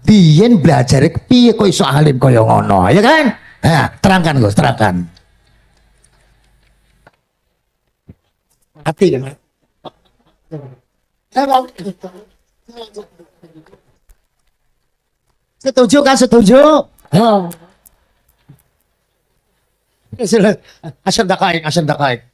biyen belajar piye kok iso alim kaya ngono, ya kan? Nah, terangkan Gus, terangkan. Hati kan? Setuju kan? Setuju? Oh. Asal dakaik, asal dakaik.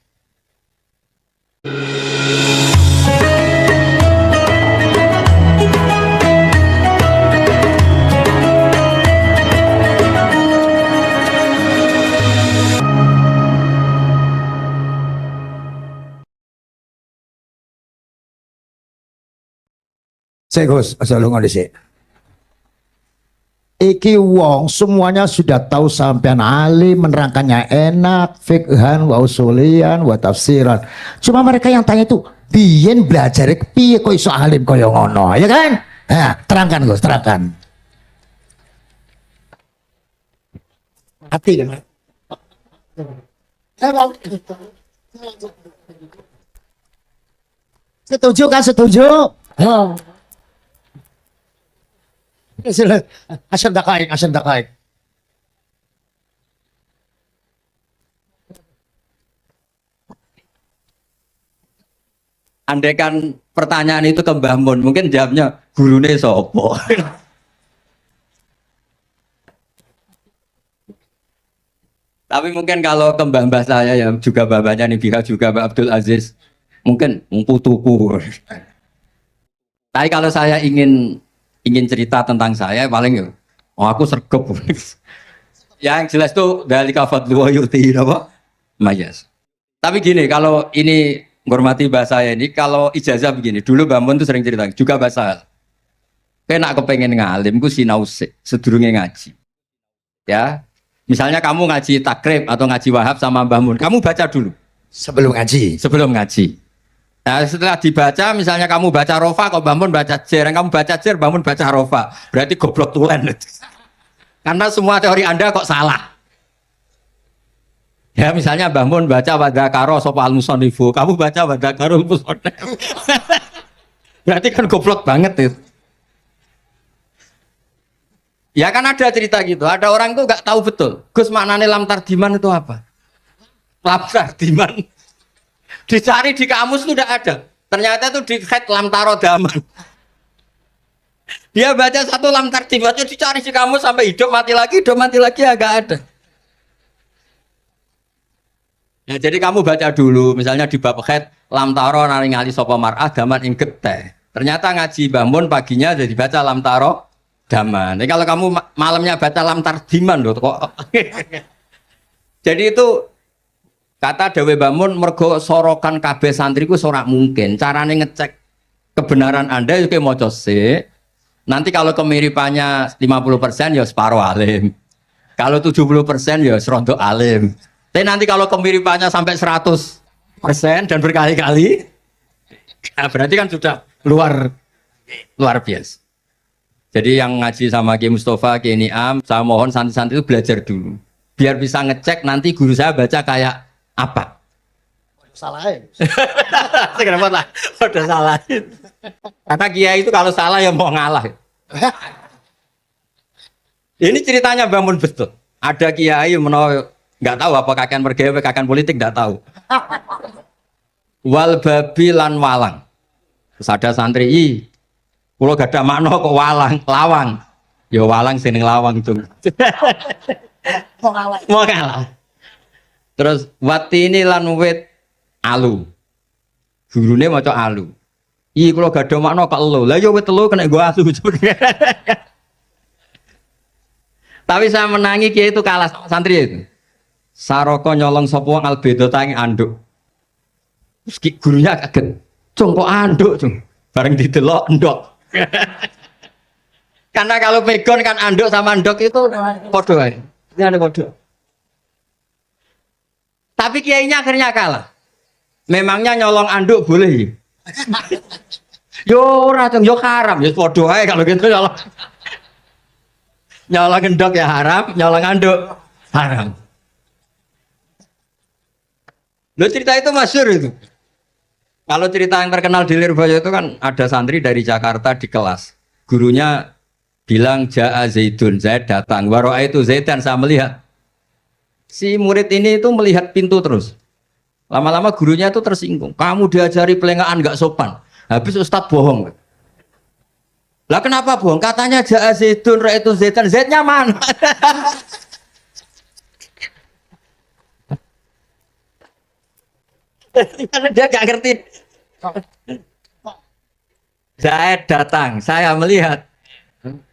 Saya Gus, asal lu ngadisi. Iki wong semuanya sudah tahu sampean alim, menerangkannya enak, fikhan, wa usulian, wa tafsiran. Cuma mereka yang tanya itu, biyen belajar piye kok iso alim kaya ngono, ya kan? Nah, terangkan Gus, terangkan. Hati kan? Setuju kan? Setuju? Oh. Asal dakaik, asal dakaik. Andaikan pertanyaan itu ke Mbah Mun, mungkin jawabnya gurune sopo. Tapi mungkin kalau ke mbah-mbah saya yang juga bapaknya Nibika juga Mbak Abdul Aziz, mungkin putuku. Tapi kalau saya ingin cerita tentang saya paling ya, oh aku sergap. Yang jelas tuh dari kafadlu yuti apa? Mayas. Tapi gini, kalau ini menghormati bahasa saya ini, kalau ijazah begini, dulu Mbak Mun tuh sering cerita, juga bahasa. Kena kepengen ngalim, ku sinau sedurunge ngaji. Ya, misalnya kamu ngaji takrib atau ngaji wahab sama Mbah Mun, kamu baca dulu. Sebelum ngaji. Sebelum ngaji. Nah, setelah dibaca, misalnya kamu baca rofa, kok Mbah Mun baca jer, kamu baca jer, Mbah Mun baca rofa, berarti goblok tulen. Karena semua teori Anda kok salah. Ya, misalnya Mbah Mun baca pada karo sopa al-musonifu, kamu baca pada karo al-musonifu. Berarti kan goblok banget itu. Ya kan ada cerita gitu, ada orang tuh nggak tahu betul. Gus maknanya lam tardiman itu apa? Lam tardiman. Dicari di kamus itu tidak ada. Ternyata itu di head lam tarodaman. Dia baca satu lam tardiman, dicari di kamus sampai hidup mati lagi agak ada. Ya, jadi kamu baca dulu, misalnya di bab head lam taro naringali sopo mar'ah daman ing geteh. Ternyata ngaji Mbah Mun paginya jadi baca lam taro daman. Jadi kalau kamu malamnya baca lam tardiman loh kok. Jadi itu kata Dewi Mbah Mun mergo sorokan kabeh santriku ora mungkin. Carane ngecek kebenaran Anda itu maca sik. Nanti kalau kemiripannya 50% ya separuh alim. Kalau 70% ya serondo alim. Tapi nanti kalau kemiripannya sampai 100% dan berkali-kali, nah berarti kan sudah luar biasa. Jadi yang ngaji sama Ki Mustafa, Ki Niam, saya mohon santri-santri itu belajar dulu. Biar bisa ngecek nanti guru saya baca kayak apa. Salahin. Kenapa lah? Udah salahin. Kata kiai itu kalau salah ya mau ngalah. Ini ceritanya bangun betul. Ada kiai menolak. Nggak tahu apa kakean mergawe, kakean politik nggak tahu. Wal babi lan walang. Terus ada santri, kalau gak ada makna kok walang, lawang. Ya walang sini lawang tuh. Mau ngalah. Terus watini lan wit alu. Gurune maca alu. Kalau gak ada makna kok elu. Lah ya wit telu kena gua alu. Tapi saya menangi kiai itu kalah sama santri itu. Saroko nyolong sapa wong albedo tangi anduk. Terus gurunya kaget. Cung kok anduk, cung. Bareng didelok endok. Karena kalau pegon kan anduk sama endok itu podo ae. Ini ada podo. Tapi kiainya akhirnya kalah. Memangnya nyolong anduk boleh? Yo ora, cung, yo haram, yo podo ae kalau gitu nyolong. Nyolong endok ya haram, nyolong anduk haram. Lo cerita itu masyhur itu. Kalau cerita yang terkenal di Lirboyo itu kan ada santri dari Jakarta di kelas. Gurunya bilang Ja'a Zaidun, Zaid datang. Waro'a itu Zaidan, saya melihat. Si murid ini itu melihat pintu terus. Lama-lama gurunya itu tersinggung. Kamu diajari pelengahan nggak sopan. Habis Ustadz bohong. Lah kenapa bohong? Katanya Ja'a Zaidun, Ra itu Zaidan. Zaidnya mana? Dia gak ngerti. Zaid datang, saya melihat.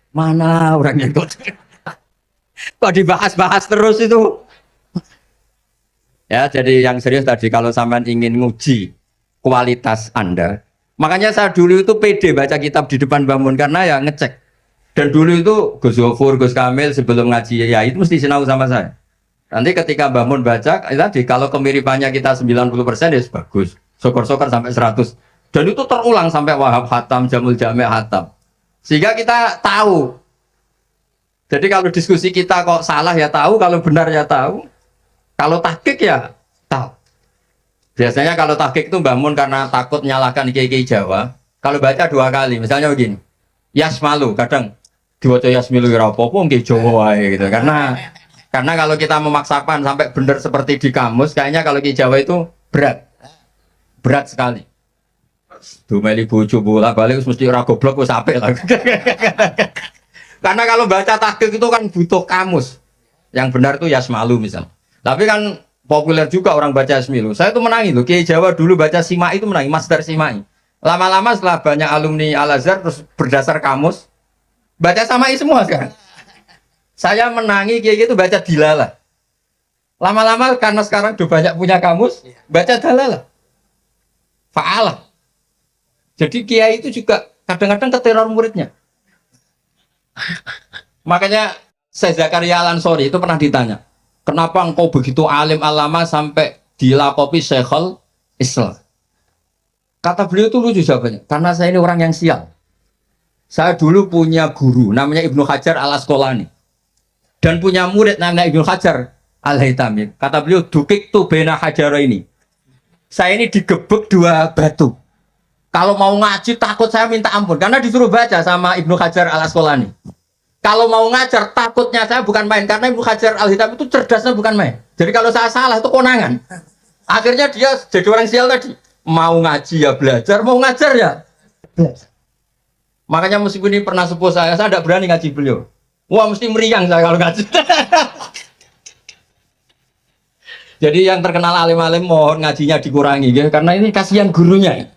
Mana orangnya kok dibahas-bahas terus itu? Ya, jadi yang serius tadi kalau sampean ingin nguji kualitas Anda, makanya saya dulu itu pede baca kitab di depan bangun karena ya ngecek. Dan dulu itu Gus Gofur, Gus Kamil sebelum ngaji ya itu mesti sinau sama saya. Nanti ketika bangun baca, tadi kalau kemiripannya kita 90% ya bagus. Syukur-syukur sampai 100. Dan itu terulang sampai Wahab Hatam, Jamul Jami' Hatam. Sehingga kita tahu. Jadi kalau diskusi kita kok salah ya tahu, kalau benar ya tahu. Kalau tahqiq ya tahu. Biasanya kalau tahqiq itu bangun karena takut menyalahkan kiai-kiai Jawa. Kalau baca 2 kali, misalnya begini. Yasmalu, kadang diwaca Yasmilu ya apa-apa kiai Jawa gitu. Karena kalau kita memaksakan sampai benar seperti di kamus, kayaknya kalau kiai Jawa itu berat. Berat sekali. Dumeli bojo bolak-balik mesti ora goblok wis apik lah. Karena kalau baca tahqiq itu kan butuh kamus. Yang benar itu Yasmalu misal. Tapi kan populer juga orang baca Yasmilu. Saya tuh menangi loh. Kiai Jawa dulu baca Simai itu menangi, Masdar Simai. Lama-lama setelah banyak alumni Al-Azhar terus berdasar kamus baca Samai semua sekarang. Saya menangi kiai itu baca Dilalah. Lama-lama karena sekarang udah banyak punya kamus, baca Dalalah. Fa'alah. Jadi kiai itu juga kadang-kadang keteror muridnya. Makanya Syekh Zakaria Al-Ansori itu pernah ditanya, kenapa engkau begitu alim alama sampai dilakopi Syekhul Islam? Kata beliau itu lucu jawabannya, karena saya ini orang yang sial. Saya dulu punya guru namanya Ibnu Hajar Al-Asqalani dan punya murid namanya Ibnu Hajar Al-Haytami. Kata beliau, dukik tu bena hajara ini. Saya ini digebek 2 batu. Kalau mau ngaji takut saya minta ampun karena disuruh baca sama Ibnu Hajar Al-Asqalani. Kalau mau ngajar takutnya saya bukan main karena Ibnu Hajar Al-Haytami itu cerdasnya bukan main. Jadi kalau saya salah itu konangan. Akhirnya dia jadi orang sial tadi. Mau ngaji ya belajar, mau ngajar ya belajar. Makanya meskipun ini pernah sepuh saya tidak berani ngaji beliau. Wah mesti meriang saya kalau ngaji. Jadi yang terkenal alim-alim mohon ngajinya dikurangi ya, karena ini kasihan gurunya.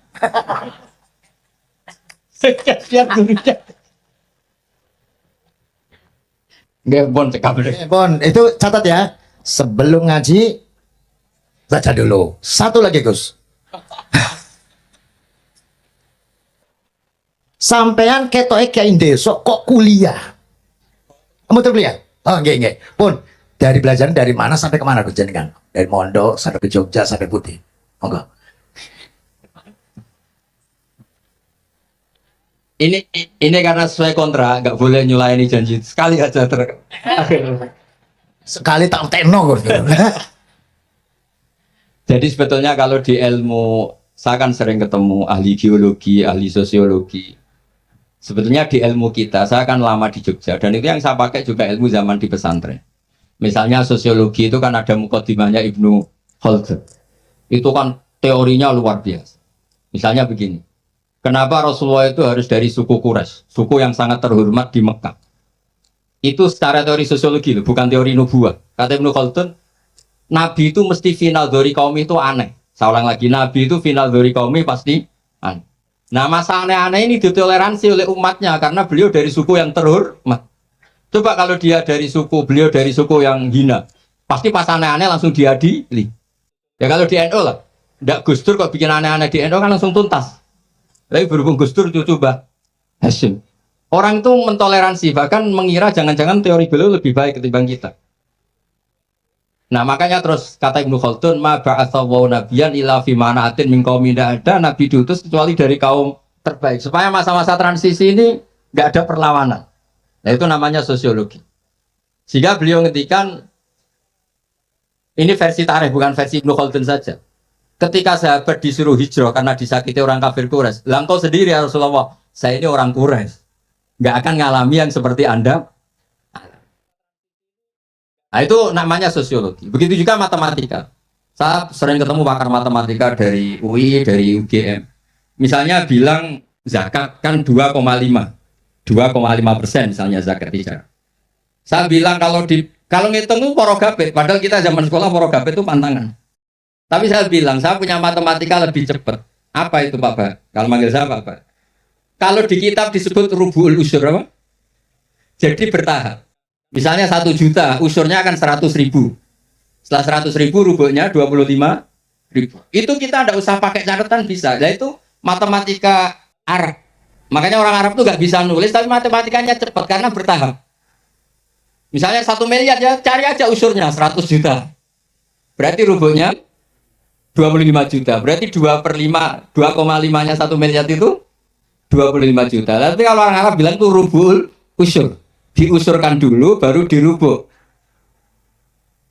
Kasihan gurunya. Nggak bon cekap deh. Bon, itu catat ya. Sebelum ngaji baca dulu. Satu lagi Gus. Sampean ketoke kayak desa kok kuliah. Kamu tuh kuliah? Oh, nggih. Pun dari belajar dari mana sampai kemana Gus jenengan? Dari Mondok sampai ke Jogja sampai Putih. Monggo. Ini karena sesuai kontrak, nggak boleh nyulayani janji sekali aja Sekali tak tekno Gus. Jadi sebetulnya kalau di ilmu, saya kan sering ketemu ahli geologi, ahli sosiologi. Sebetulnya di ilmu kita, saya kan lama di Jogja, dan itu yang saya pakai juga ilmu zaman di pesantren. Misalnya sosiologi itu kan ada mukadimahnya Ibnu Khaldun. Itu kan teorinya luar biasa. Misalnya begini, kenapa Rasulullah itu harus dari suku Quraisy, suku yang sangat terhormat di Mekah. Itu secara teori sosiologi, bukan teori nubuah. Kata Ibnu Khaldun, Nabi itu mesti final dari kaum itu aneh. Saya ulang lagi, Nabi itu final dari kaum pasti aneh. Nah masa aneh-aneh ini ditoleransi oleh umatnya karena beliau dari suku yang terhormat. Coba kalau dia dari suku, beliau dari suku yang hina, pasti pas aneh-aneh langsung diadili. Ya kalau di NU lah, ndak Gus Dur kok bikin aneh-aneh di NU kan langsung tuntas. Tapi berhubung Gus Dur itu coba Hashim. Orang itu mentoleransi, bahkan mengira jangan-jangan teori beliau lebih baik ketimbang kita. Nah makanya terus kata Ibnu Khaldun, ma ba'atsawu nabiyyan illa fi manaatin min qaumin, tidak ada nabi diutus kecuali dari kaum terbaik supaya masa-masa transisi ini nggak ada perlawanan. Nah itu namanya sosiologi. Sehingga beliau ngendikan, ini versi tarikh bukan versi Ibnu Khaldun saja. Ketika sahabat disuruh hijrah karena disakiti orang kafir Quraisy, lah engkau sendiri ya Rasulullah, saya ini orang Quraisy. nggak akan ngalami yang seperti Anda. Nah, itu namanya sosiologi. Begitu juga matematika. Saya sering ketemu pakar matematika dari UI, dari UGM. Misalnya bilang zakat kan 2,5% misalnya zakat fitrah. Saya bilang kalau ngitung itu porogabet, padahal kita zaman sekolah porogabet itu pantangan. Tapi saya bilang saya punya matematika lebih cepat. Apa itu Pak Ba? Kalau manggil saya Pak Ba. Kalau di kitab disebut rubu'ul usur apa? Jadi bertahap. Misalnya 1 juta, usurnya akan 100.000. Setelah 100.000 rubuhnya 25.000. Itu kita tidak usah pakai catatan bisa. Nah itu matematika Arab. Makanya orang Arab tuh nggak bisa nulis, tapi matematikanya cepat karena bertahap. Misalnya 1 miliar ya, cari aja usurnya 100 juta. Berarti rubuhnya 25 juta. Berarti 2,5-nya 1 miliar itu 25 juta. Tapi kalau orang Arab bilang itu rubul usur. Diusurkan dulu baru dirubuk.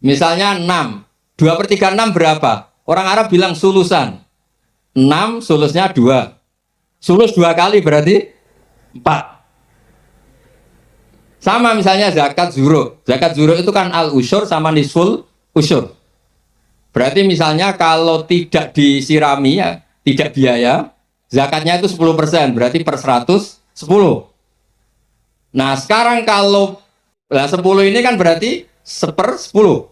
Misalnya 6. 2/3 6 berapa? Orang Arab bilang sulusan. 6 sulusnya 2. Sulus 2 kali berarti 4. Sama misalnya zakat zuro. Zakat zuro itu kan al-usyur sama nisful usyur. Berarti misalnya kalau tidak disirami ya, tidak biaya, zakatnya itu 10%, berarti per 100 10. Nah, sekarang kalau 10 ini kan berarti 1/10.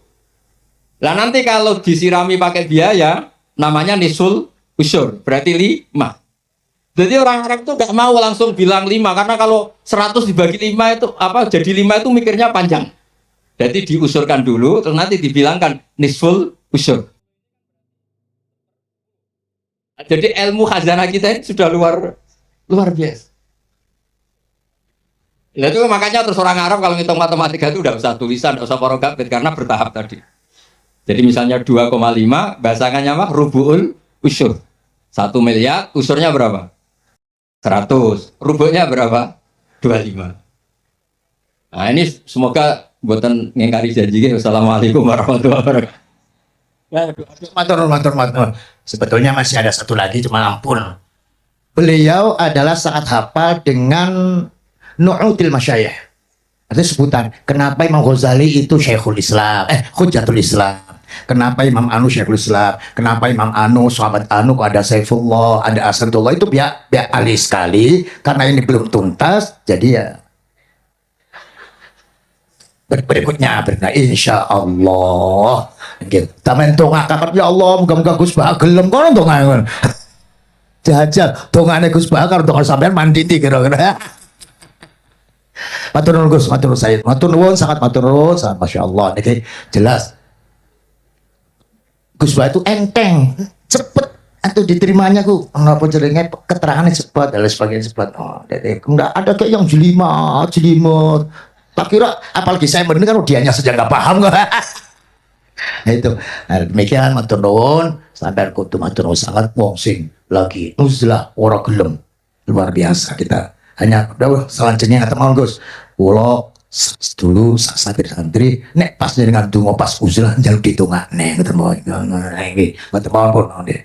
Lah nanti kalau disirami pakai biaya, namanya nisul usyur, berarti 5. Jadi orang Arab tuh gak mau langsung bilang 5, karena kalau 100 dibagi 5 itu apa? Jadi 5 itu mikirnya panjang. Jadi diusurkan dulu, terus nanti dibilangkan nisul usyur. Jadi ilmu khazanah kita ini sudah luar biasa. Nah, itu makanya terus orang Arab kalau ngitung matematika itu udah usah tulisan, udah usah porogabit karena bertahap tadi. Jadi misalnya 2,5 bahasannya apa? Rubu'ul usyur. 1 miliar, usurnya berapa? 100. Rubuhnya berapa? 25. Nah, ini semoga buatan ngengkari janji. Wassalamualaikum warahmatullahi wabarakatuh. Matur. Sebetulnya masih ada satu lagi, cuma ampun. Beliau adalah sangat hafal dengan Nu'util Masyayikh. Itu sebutan. Kenapa Imam Ghazali itu Syekhul Islam? Hujatul Islam. Kenapa Imam Anu Syekhul Islam? Kenapa Imam Anu, sahabat Anu, kok ada Saifullah, ada Asadullah, itu biar ahli sekali. Karena ini belum tuntas, jadi ya berikutnya insya Allah. Kita mentongak kakak ya Allah, muka-muka Gus Bah gelem kono dongan. Jajal dongane Gus Bah karo dongan sampean manditi kira-kira. Matur nuwun Gus, matur nuwun Sayyid. Matur nuwun, sangat matur nuwun, sangat masyaallah. Niki jelas. Gus Bah itu enteng, cepet atau diterimanya ku. Napa jenenge keterangannya cepet, dan sebagainya cepet. Oh, enggak ada kayak yang jelimet. Tak kira apalagi saya bener kan dianya saja nggak paham kok. Nah itu. Nah, demikian matur nuwun, sampai kudu matur nuwun sangat wong sing lagi uzlah ora gelem. Luar biasa kita. Hanya udah selanjutnya kata mau Gus. Kula dulu santri nek pas dengan donga pas uzlah njaluk ditungane ketemu iki. Ketemu pun nggih.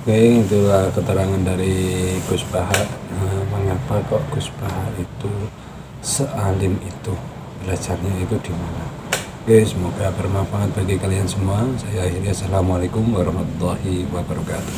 Oke, itulah keterangan dari Gus Bahar. Mengapa kok Gus Bahar itu sealim itu, belajarnya itu di mana? Oke, semoga bermanfaat bagi kalian semua. Saya akhiri, assalamualaikum warahmatullahi wabarakatuh.